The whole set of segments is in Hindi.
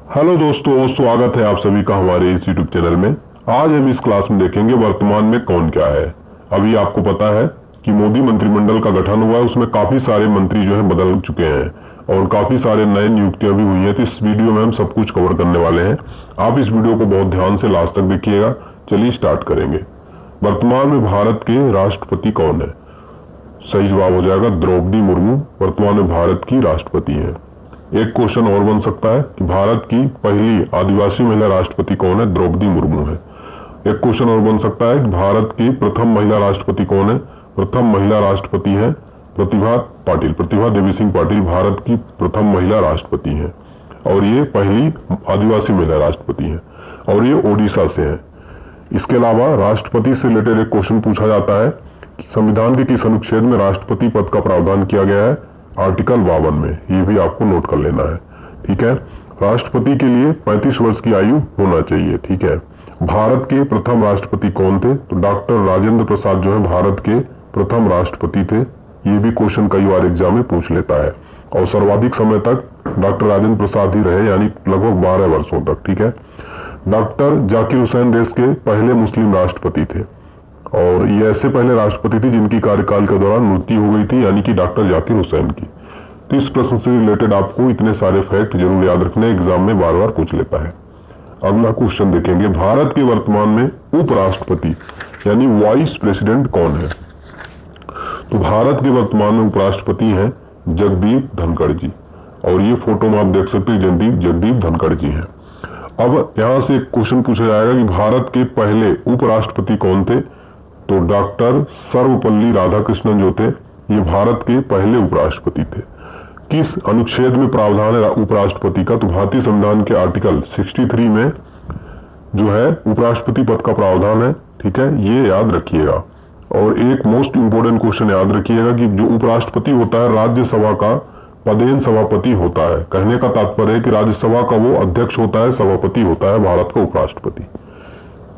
हेलो दोस्तों, स्वागत है आप सभी का हमारे इस यूट्यूब चैनल में। आज हम इस क्लास में देखेंगे वर्तमान में कौन क्या है। अभी आपको पता है कि मोदी मंत्रिमंडल का गठन हुआ है, उसमें काफी सारे मंत्री जो है बदल चुके हैं और काफी सारे नए नियुक्तियां भी हुई हैं। तो इस वीडियो में हम सब कुछ कवर करने वाले हैं। आप इस वीडियो को बहुत ध्यान से लास्ट तक देखिएगा। चलिए स्टार्ट करेंगे। वर्तमान में भारत के राष्ट्रपति कौन है? सही जवाब हो जाएगा द्रौपदी मुर्मू वर्तमान में भारत की राष्ट्रपति है। एक क्वेश्चन और बन सकता है कि भारत की पहली आदिवासी महिला राष्ट्रपति कौन है? द्रौपदी मुर्मू है। एक क्वेश्चन और बन सकता है कि भारत की प्रथम महिला राष्ट्रपति कौन है? प्रथम महिला राष्ट्रपति है प्रतिभा पाटिल। प्रतिभा देवी सिंह पाटिल भारत की प्रथम महिला राष्ट्रपति है और ये पहली आदिवासी महिला राष्ट्रपति है और ये ओडिशा से है। इसके अलावा राष्ट्रपति से रिलेटेड एक क्वेश्चन पूछा जाता है कि संविधान के किस अनुच्छेद में राष्ट्रपति पद का प्रावधान किया गया है? आर्टिकल 52 में। ये भी आपको नोट कर लेना है, ठीक है। राष्ट्रपति के लिए 35 वर्ष की आयु होना चाहिए, ठीक है। भारत के प्रथम राष्ट्रपति कौन थे? तो डॉक्टर राजेंद्र प्रसाद जो है भारत के प्रथम राष्ट्रपति थे। ये भी क्वेश्चन कई बार एग्जाम में पूछ लेता है और सर्वाधिक समय तक डॉक्टर राजेंद्र प्रसाद ही रहे, यानी लगभग 12 वर्षों तक, ठीक है। डॉक्टर जाकिर हुसैन देश के पहले मुस्लिम राष्ट्रपति थे और ये ऐसे पहले राष्ट्रपति थे जिनकी कार्यकाल के दौरान मृत्यु हो गई थी, यानी कि डॉक्टर जाकिर हुसैन की। तो इस प्रश्न से रिलेटेड आपको इतने सारे फैक्ट जरूर याद रखने, एग्जाम में बार बार पूछ लेता है। अगला क्वेश्चन देखेंगे, भारत के वर्तमान में उपराष्ट्रपति यानी वाइस प्रेसिडेंट कौन है? तो भारत के वर्तमान में उपराष्ट्रपति हैं जगदीप धनखड़ जी और ये फोटो में आप देख सकते हैं जगदीप धनखड़ जी हैं। अब यहां से एक क्वेश्चन पूछा जाएगा कि भारत के पहले उपराष्ट्रपति कौन थे? तो डॉक्टर सर्वपल्ली राधाकृष्णन जो थे ये भारत के पहले उपराष्ट्रपति थे। किस अनुच्छेद में प्रावधान है उपराष्ट्रपति का? तो भारतीय संविधान के आर्टिकल 63 में जो है उपराष्ट्रपति पद का प्रावधान है, ठीक है। ये याद रखिएगा। और एक मोस्ट इंपोर्टेंट क्वेश्चन याद रखिएगा कि जो उपराष्ट्रपति होता है राज्यसभा का पदेन सभापति होता है। कहने का तात्पर्य है कि राज्यसभा का वो अध्यक्ष होता है, सभापति होता है भारत का उपराष्ट्रपति।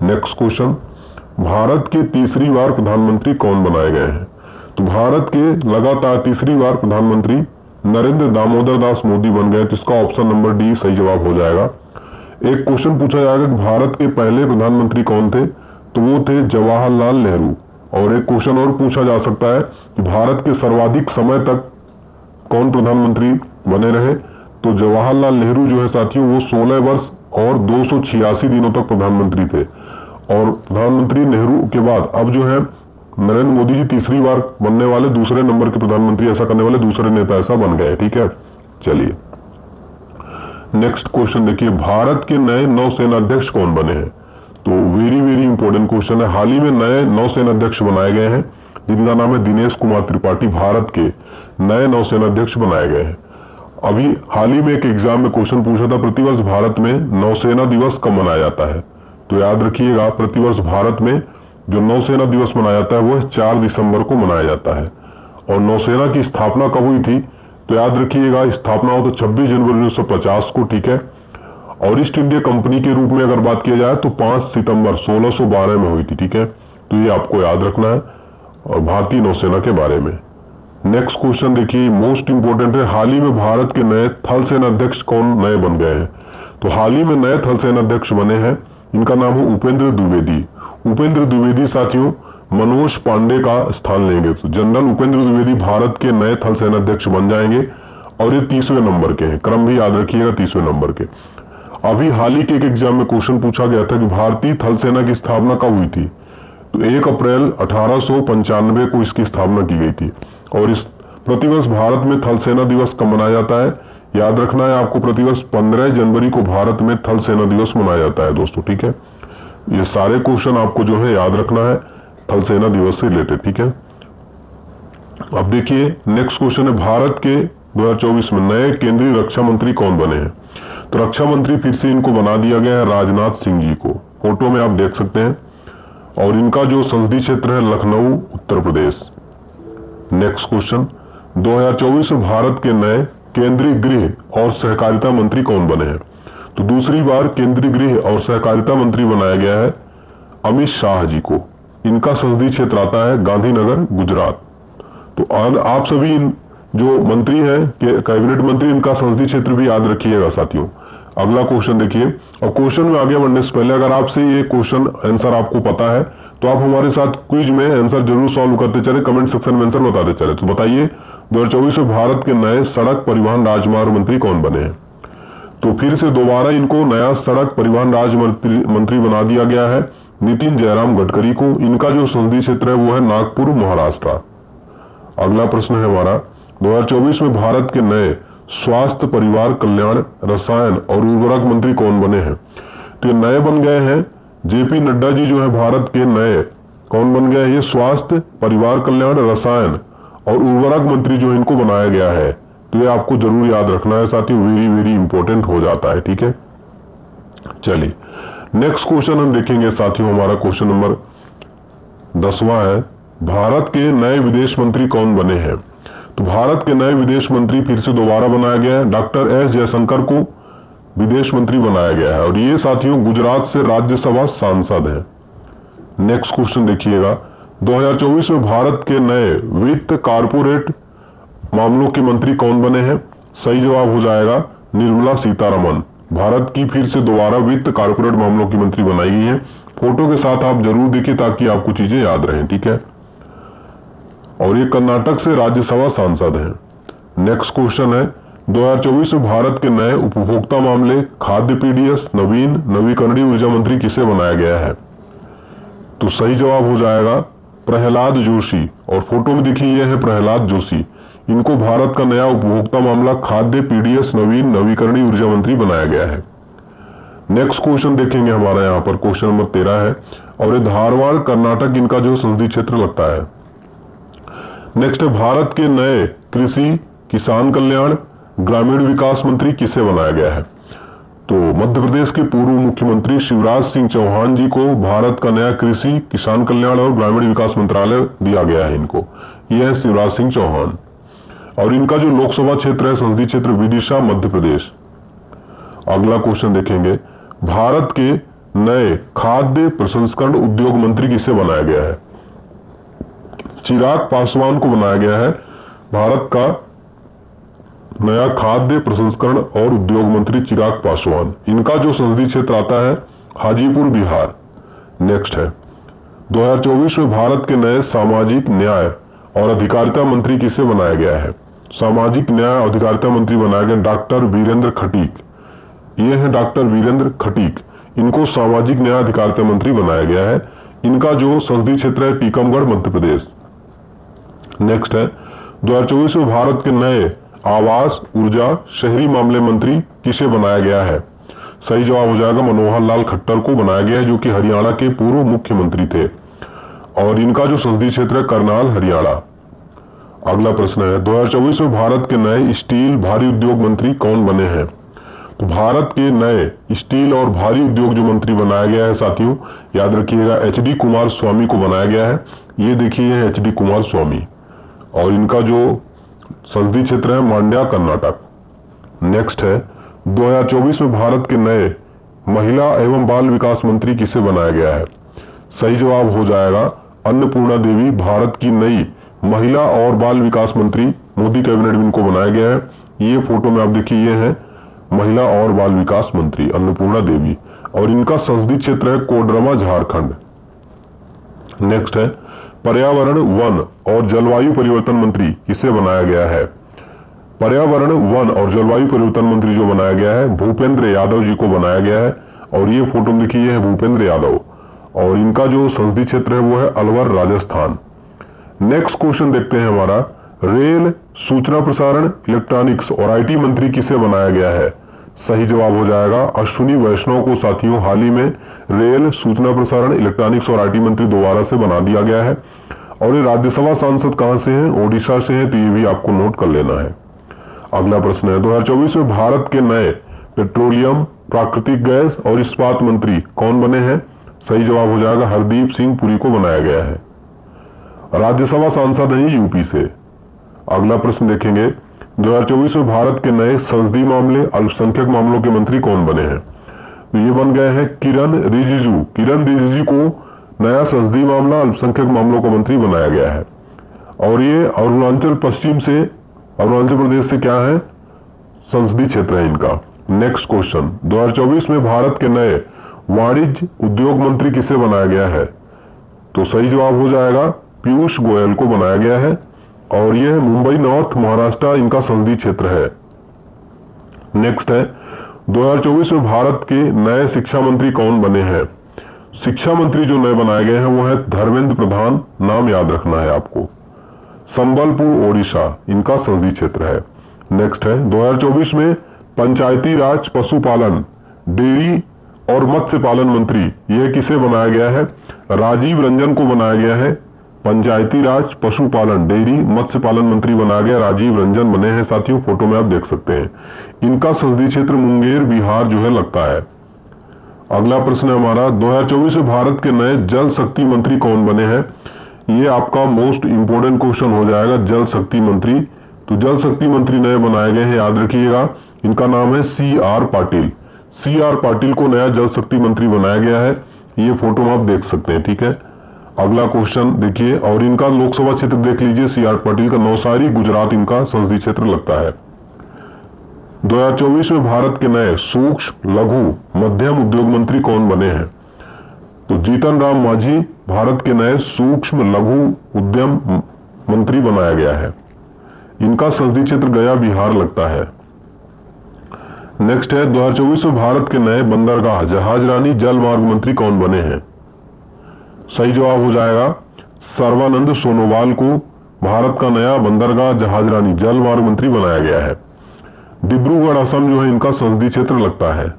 नेक्स्ट क्वेश्चन, भारत के तीसरी बार प्रधानमंत्री कौन बनाए गए हैं? तो भारत के लगातार तीसरी बार प्रधानमंत्री नरेंद्र दामोदर दास मोदी बन गए। तो इसका ऑप्शन नंबर डी सही जवाब हो जाएगा। एक क्वेश्चन पूछा जाएगा कि भारत के पहले प्रधानमंत्री कौन थे? तो वो थे जवाहरलाल नेहरू। और एक क्वेश्चन और पूछा जा सकता है कि भारत के सर्वाधिक समय तक कौन प्रधानमंत्री बने रहे? तो जवाहरलाल नेहरू जो है साथियों वो 16 वर्ष और 286 दिनों तक प्रधानमंत्री थे। और प्रधानमंत्री नेहरू के बाद अब जो है नरेंद्र मोदी जी तीसरी बार बनने वाले दूसरे नंबर के प्रधानमंत्री, ऐसा करने वाले दूसरे नेता ऐसा बन गए, ठीक है। चलिए नेक्स्ट क्वेश्चन देखिए, भारत के नए नौसेना अध्यक्ष कौन बने हैं? तो वेरी वेरी इंपॉर्टेंट क्वेश्चन है। हाल ही में नए नौसेना अध्यक्ष बनाए गए हैं जिनका नाम है दिनेश कुमार त्रिपाठी। भारत के नए नौसेना अध्यक्ष बनाए गए हैं। अभी हाल ही में एक एग्जाम में क्वेश्चन पूछा था, प्रतिवर्ष भारत में नौसेना दिवस कब मनाया जाता है? तो याद रखिएगा प्रतिवर्ष भारत में जो नौसेना दिवस मनाया जाता है वो 4 दिसंबर को मनाया जाता है। और नौसेना की स्थापना कब हुई थी? तो याद रखिएगा स्थापना हो तो 26 जनवरी 1950 को, ठीक है। और ईस्ट इंडिया कंपनी के रूप में अगर बात किया जाए तो 5 सितंबर 1612 में हुई थी, ठीक है। तो ये आपको याद रखना है और भारतीय नौसेना के बारे में। नेक्स्ट क्वेश्चन देखिए, मोस्ट इंपोर्टेंट है, हाल ही में भारत के नए थल सेना अध्यक्ष कौन नए बन गए हैं? तो हाल ही में नए थल सेना अध्यक्ष बने हैं, इनका नाम है उपेंद्र द्विवेदी। उपेंद्र द्विवेदी साथियों मनोज पांडे का स्थान लेंगे। तो जनरल उपेंद्र द्विवेदी भारत के नए थल सेना अध्यक्ष बन जाएंगे और ये 30वें नंबर के हैं। क्रम भी याद रखिएगा 30वें नंबर के। अभी हाल ही के एक एग्जाम में क्वेश्चन पूछा गया था कि भारतीय थल सेना की स्थापना कब हुई थी? तो 1 अप्रैल 1895 को इसकी स्थापना की गई थी। और इस प्रतिवर्ष भारत में थल सेना दिवस कब मनाया जाता है? याद रखना है आपको, प्रतिवर्ष 15 जनवरी को भारत में थल सेना दिवस मनाया जाता है दोस्तों, ठीक है। ये सारे क्वेश्चन आपको जो है याद रखना है थल सेना दिवस से रिलेटेड, ठीक है। अब देखिए नेक्स्ट क्वेश्चन है, भारत के 2024 में नए केंद्रीय रक्षा मंत्री कौन बने हैं? तो रक्षा मंत्री फिर से इनको बना दिया गया है राजनाथ सिंह जी को। फोटो में आप देख सकते हैं और इनका जो संसदीय क्षेत्र है लखनऊ उत्तर प्रदेश। नेक्स्ट क्वेश्चन, 2024 में भारत के नए केंद्रीय गृह और सहकारिता मंत्री कौन बने हैं? तो दूसरी बार केंद्रीय गृह और सहकारिता मंत्री बनाया गया है अमित शाह जी को। इनका संसदीय क्षेत्र आता है गांधीनगर गुजरात। तो आप सभी जो मंत्री हैं कैबिनेट मंत्री, इनका संसदीय क्षेत्र भी याद रखिएगा साथियों। अगला क्वेश्चन देखिए, और क्वेश्चन में आगे बढ़ने से पहले अगर आपसे ये क्वेश्चन आंसर आपको पता है तो आप हमारे साथ क्विज में आंसर जरूर सॉल्व करते चले, कमेंट सेक्शन में आंसर बताते चले। तो बताइए 2024 में भारत के नए सड़क परिवहन राजमार्ग मंत्री कौन बने हैं? तो फिर से दोबारा इनको नया सड़क परिवहन मंत्री बना दिया गया है, नितिन जयराम गडकरी को। इनका जो संसदीय क्षेत्र है वो है नागपुर, महाराष्ट्र। अगला प्रश्न है हमारा, 2024 में भारत के नए स्वास्थ्य, परिवार कल्याण, रसायन और उर्वरक मंत्री कौन बने हैं? तो ये नए बन गए हैं जेपी नड्डा जी जो है भारत के नए कौन बन गए? ये स्वास्थ्य, परिवार कल्याण, रसायन और उर्वरक मंत्री जो इनको बनाया गया है। तो ये आपको जरूर याद रखना है साथियों, वेरी वेरी इंपॉर्टेंट हो जाता है, ठीक है। चलिए नेक्स्ट क्वेश्चन हम देखेंगे साथियों, हमारा क्वेश्चन नंबर 10वां है, भारत के नए विदेश मंत्री कौन बने हैं? तो भारत के नए विदेश मंत्री फिर से दोबारा बनाया गया है, डॉक्टर एस जयशंकर को विदेश मंत्री बनाया गया है और ये साथियों गुजरात से राज्यसभा सांसद हैं। नेक्स्ट क्वेश्चन देखिएगा, 2024 में भारत के नए वित्त कारपोरेट मामलों के मंत्री कौन बने हैं? सही जवाब हो जाएगा निर्मला सीतारमण। भारत की फिर से दोबारा वित्त कारपोरेट मामलों की मंत्री बनाई गई है। फोटो के साथ आप जरूर देखिए ताकि आपको चीजें याद रहें, ठीक है। और ये कर्नाटक से राज्यसभा सांसद हैं। नेक्स्ट क्वेश्चन है, 2024 में भारत के नए उपभोक्ता मामले, खाद्य, पीडीएस, नवीकरणीय ऊर्जा मंत्री किसे बनाया गया है? तो सही जवाब हो जाएगा प्रहलाद जोशी। और फोटो में देखिए ये है प्रहलाद जोशी, इनको भारत का नया उपभोक्ता मामला, खाद्य, पीडीएस, नवीकरणीय ऊर्जा मंत्री बनाया गया है। नेक्स्ट क्वेश्चन देखेंगे हमारा यहाँ पर क्वेश्चन नंबर 13 है और ये धारवाड़ कर्नाटक इनका जो संसदीय क्षेत्र लगता है। नेक्स्ट है, भारत के नए कृषि, किसान कल्याण, ग्रामीण विकास मंत्री किसे बनाया गया है? तो मध्य प्रदेश के पूर्व मुख्यमंत्री शिवराज सिंह चौहान जी को भारत का नया कृषि, किसान कल्याण और ग्रामीण विकास मंत्रालय दिया गया है इनको। यह है शिवराज सिंह चौहान और इनका जो लोकसभा क्षेत्र है संसदीय क्षेत्र विदिशा, मध्य प्रदेश। अगला क्वेश्चन देखेंगे, भारत के नए खाद्य प्रसंस्करण उद्योग मंत्री किसे बनाया गया है? चिराग पासवान को बनाया गया है भारत का नया खाद्य प्रसंस्करण और उद्योग मंत्री चिराग पासवान। इनका जो संसदीय क्षेत्र आता है हाजीपुर, बिहार। नेक्स्ट है, 2024 में भारत के नए सामाजिक न्याय और अधिकारिता मंत्री किसे बनाया गया है? सामाजिक न्याय और अधिकारिता मंत्री बनाया गया डॉक्टर वीरेंद्र खटीक। ये है डॉक्टर वीरेंद्र खटीक, इनको सामाजिक न्याय अधिकारिता मंत्री बनाया गया है। इनका जो संसदीय क्षेत्र है टीकमगढ़, मध्य प्रदेश। नेक्स्ट है, 2024 में भारत के नए आवास, ऊर्जा, शहरी मामले मंत्री किसे बनाया गया है? सही जवाब हो जाएगा मनोहर लाल खट्टर को बनाया गया है जो कि हरियाणा के पूर्व मुख्यमंत्री थे और इनका जो संसदीय क्षेत्र है करनाल, हरियाणा। अगला प्रश्न है, 2024 में भारत के नए स्टील, भारी उद्योग मंत्री कौन बने हैं? तो भारत के नए स्टील और भारी उद्योग जो मंत्री बनाया गया है साथियों, याद रखिएगा एचडी कुमार स्वामी को बनाया गया है। ये देखिए एचडी कुमार स्वामी और इनका जो संसदीय क्षेत्र है मांड्या, कर्नाटक। नेक्स्ट है, 2024 में भारत के नए महिला एवं बाल विकास मंत्री किसे बनाया गया है? सही जवाब हो जाएगा अन्नपूर्णा देवी, भारत की नई महिला और बाल विकास मंत्री, मोदी कैबिनेट में इनको बनाया गया है। ये फोटो में आप देखिए ये है महिला और बाल विकास मंत्री अन्नपूर्णा देवी और इनका संसदीय क्षेत्र है कोडरमा, झारखंड। नेक्स्ट है, पर्यावरण, वन और जलवायु परिवर्तन मंत्री किसे बनाया गया है? पर्यावरण, वन और जलवायु परिवर्तन मंत्री जो बनाया गया है भूपेंद्र यादव जी को बनाया गया है और ये फोटो में देखिए है भूपेंद्र यादव और इनका जो संसदीय क्षेत्र है वो है अलवर, राजस्थान। नेक्स्ट क्वेश्चन देखते हैं हमारा, रेल, सूचना प्रसारण, इलेक्ट्रॉनिक्स और आईटी मंत्री किसे बनाया गया है? सही जवाब हो जाएगा अश्विनी वैष्णव को साथियों हाल ही में रेल, सूचना प्रसारण, इलेक्ट्रॉनिक्स और आईटी मंत्री दोबारा से बना दिया गया है और ये राज्यसभा सांसद कहां से हैं? ओडिशा से हैं, तो ये भी आपको नोट कर लेना है। अगला प्रश्न है, 2024 में भारत के नए पेट्रोलियम, प्राकृतिक गैस और इस्पात मंत्री कौन बने हैं? सही जवाब हो जाएगा हरदीप सिंह पुरी को बनाया गया है, राज्यसभा सांसद हैं यूपी से। अगला प्रश्न देखेंगे, 2024 में भारत के नए संसदीय मामले, अल्पसंख्यक मामलों के मंत्री कौन बने हैं? तो ये बन गए हैं किरण रिजिजू। किरण रिजिजू को नया संसदीय मामला, अल्पसंख्यक मामलों का मंत्री बनाया गया है और ये अरुणाचल प्रदेश से क्या है? संसदीय क्षेत्र है इनका। नेक्स्ट क्वेश्चन, 2024 में भारत के नए वाणिज्य उद्योग मंत्री किसे बनाया गया है? तो सही जवाब हो जाएगा पीयूष गोयल को बनाया गया है और यह मुंबई नॉर्थ महाराष्ट्र इनका संसदीय क्षेत्र है। नेक्स्ट है 2024 में भारत के नए शिक्षा मंत्री कौन बने हैं? शिक्षा मंत्री जो नए बनाए गए हैं वो है धर्मेंद्र प्रधान, नाम याद रखना है आपको। संबलपुर ओडिशा इनका संसदीय क्षेत्र है। नेक्स्ट है 2024 में पंचायती राज, पशुपालन, डेयरी और मत्स्य पालन मंत्री यह किसे बनाया गया है? राजीव रंजन को बनाया गया है। पंचायती राज, पशुपालन, डेयरी, मत्स्य पालन मंत्री बनाया गया राजीव रंजन बने हैं साथियों, फोटो में आप देख सकते हैं। इनका संसदीय क्षेत्र मुंगेर बिहार जो है लगता है। अगला प्रश्न है हमारा 2024 में भारत के नए जल शक्ति मंत्री कौन बने हैं? ये आपका मोस्ट इंपोर्टेंट क्वेश्चन हो जाएगा, जल शक्ति मंत्री। तो जल शक्ति मंत्री नए बनाए गए हैं, याद रखिएगा। इनका नाम है CR पाटिल। CR पाटिल को नया जल शक्ति मंत्री बनाया गया है, ये फोटो में आप देख सकते हैं, ठीक है। अगला क्वेश्चन देखिए, और इनका लोकसभा क्षेत्र देख लीजिए। CR पाटिल का नवसारी गुजरात इनका संसदीय क्षेत्र लगता है। 2024 में भारत के नए सूक्ष्म, लघु, मध्यम उद्योग मंत्री कौन बने हैं? तो जीतन राम मांझी भारत के नए सूक्ष्म लघु उद्यम मंत्री बनाया गया है। इनका संसदीय क्षेत्र गया बिहार लगता है। नेक्स्ट है 2024 में भारत के नए बंदरगाह, जहाजरानी, जल मार्ग मंत्री कौन बने हैं? सही जवाब हो जाएगा सर्बानंद सोनोवाल को भारत का नया बंदरगाह, जहाजरानी, जल मार्ग मंत्री बनाया गया है। डिब्रूगढ़ असम जो है इनका संसदीय क्षेत्र लगता है।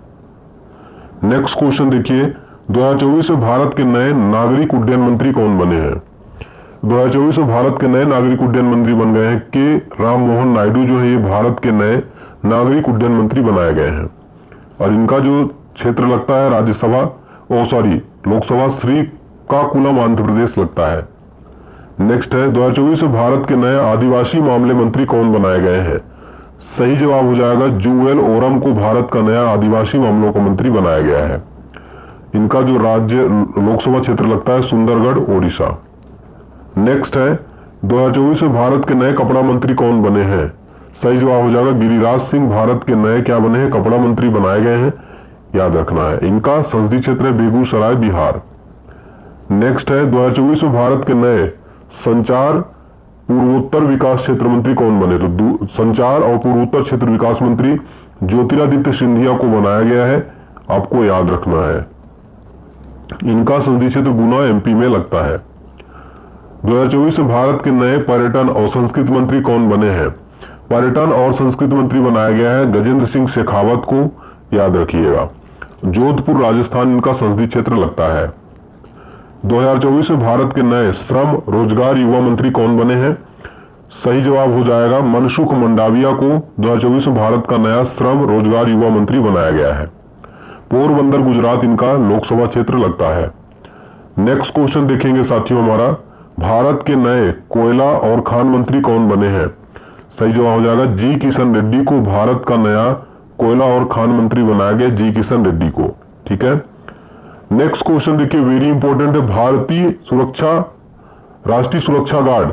नेक्स्ट क्वेश्चन देखिए, 2024 में भारत के नए नागरिक उड्डयन मंत्री कौन बने हैं? 2024 में भारत के नए नागरिक उड्डयन मंत्री बन गए हैं के राम मोहन नायडू जो है ये भारत के नए नागरिक उड्डयन मंत्री बनाए गए हैं। और इनका जो क्षेत्र लगता है राज्यसभा, लोकसभा श्रीकाकुलम आंध्र प्रदेश लगता है। नेक्स्ट है 2024 में भारत के नए आदिवासी मामले मंत्री कौन बनाए गए हैं? सही जवाब हो जाएगा जूएल ओरम को भारत का नया आदिवासी मामलों का मंत्री बनाया गया है। इनका जो राज्य लोकसभा क्षेत्र लगता है सुंदरगढ़ ओडिशा। नेक्स्ट है 2024 में भारत के नए कपड़ा मंत्री कौन बने हैं? सही जवाब हो जाएगा गिरिराज सिंह भारत के नए क्या बने हैं? कपड़ा मंत्री बनाए गए हैं, याद रखना है। इनका संसदीय क्षेत्र है बेगूसराय बिहार। नेक्स्ट है 2024 में भारत के नए संचार पूर्वोत्तर विकास क्षेत्र मंत्री कौन बने? तो संचार और पूर्वोत्तर क्षेत्र विकास मंत्री ज्योतिरादित्य सिंधिया को बनाया गया है, आपको याद रखना है। इनका संसदीय क्षेत्र गुना MP में लगता है। 2024 में भारत के नए पर्यटन और संस्कृति मंत्री कौन बने हैं? पर्यटन और संस्कृति मंत्री बनाया गया है गजेंद्र सिंह शेखावत को, याद रखिएगा। जोधपुर राजस्थान इनका संसदीय क्षेत्र लगता है। 2024 में भारत के नए श्रम, रोजगार, युवा मंत्री कौन बने हैं? सही जवाब हो जाएगा मनसुख मंडाविया को 2024 में भारत का नया श्रम, रोजगार, युवा मंत्री बनाया गया है। पोरबंदर गुजरात इनका लोकसभा क्षेत्र लगता है। नेक्स्ट क्वेश्चन देखेंगे साथियों हमारा, भारत के नए कोयला और खान मंत्री कौन बने हैं? सही जवाब हो जाएगा जी किशन रेड्डी को भारत का नया कोयला और खान मंत्री बनाया गया, जी किशन रेड्डी को, ठीक है। नेक्स्ट क्वेश्चन देखिए वेरी इंपॉर्टेंट है, राष्ट्रीय सुरक्षा गार्ड,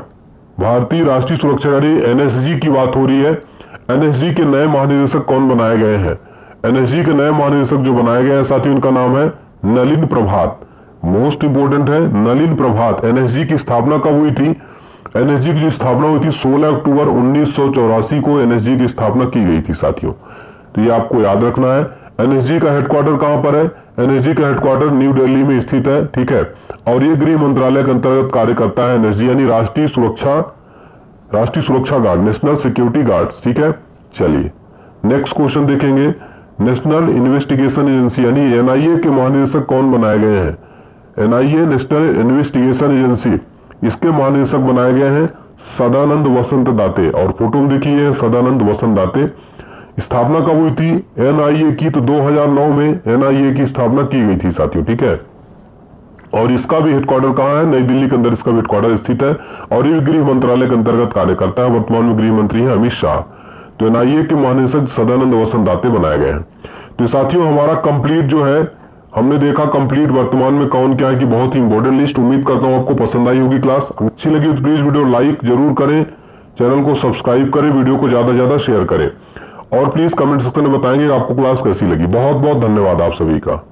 भारतीय राष्ट्रीय सुरक्षा गार्ड NSG की बात हो रही है। NSG के नए महानिदेशक कौन बनाए गए हैं? NSG के नए महानिदेशक जो बनाए गए हैं साथियों इनका नाम है नलिन प्रभात। मोस्ट इंपोर्टेंट है नलिन प्रभात। NSG की स्थापना कब हुई थी? NSG की स्थापना हुई थी 16 अक्टूबर 1984 को NSG की स्थापना की गई थी साथियों, तो ये आपको याद रखना है। NSG का हेडक्वार्टर कहां पर है? NSG का हेडक्वार्टर न्यू दिल्ली में स्थित है, ठीक है। और ये गृह मंत्रालय के अंतर्गत कार्य करता है NSG, यानी राष्ट्रीय सुरक्षा गार्ड, नेशनल सिक्योरिटी गार्ड, ठीक है। चलिए नेक्स्ट क्वेश्चन देखेंगे, नेशनल इन्वेस्टिगेशन एजेंसी यानी NIA के महानिदेशक कौन बनाए गए हैं? NIA नेशनल इन्वेस्टिगेशन एजेंसी, इसके महानिदेशक बनाए गए हैं सदानंद वसंत दाते। और फोटो में देखिए सदानंद वसंत दाते। स्थापना कब हुई थी NIA की? तो 2009 में NIA की स्थापना की गई थी साथियों, ठीक है। और इसका भी हेडक्वार्टर कहाँ है? नई दिल्ली के अंदर इसका हेडक्वार्टर स्थित है और ये गृह मंत्रालय के अंतर्गत कार्य करता है। वर्तमान में गृह मंत्री है अमित शाह। तो NIA के महानिदेशक सदानंद वसंत दाते बनाए गए हैं। तो साथियों हमारा कंप्लीट जो है, हमने देखा कंप्लीट वर्तमान में कौन क्या है की बहुत ही इंपॉर्टेंट लिस्ट। उम्मीद करता हूं आपको पसंद आई होगी क्लास। अच्छी लगी तो प्लीज वीडियो लाइक जरूर करें, चैनल को सब्सक्राइब करें, वीडियो को ज्यादा से ज्यादा शेयर करें। और प्लीज कमेंट सेक्शन में बताएंगे कि आपको क्लास कैसी लगी। बहुत बहुत धन्यवाद आप सभी का।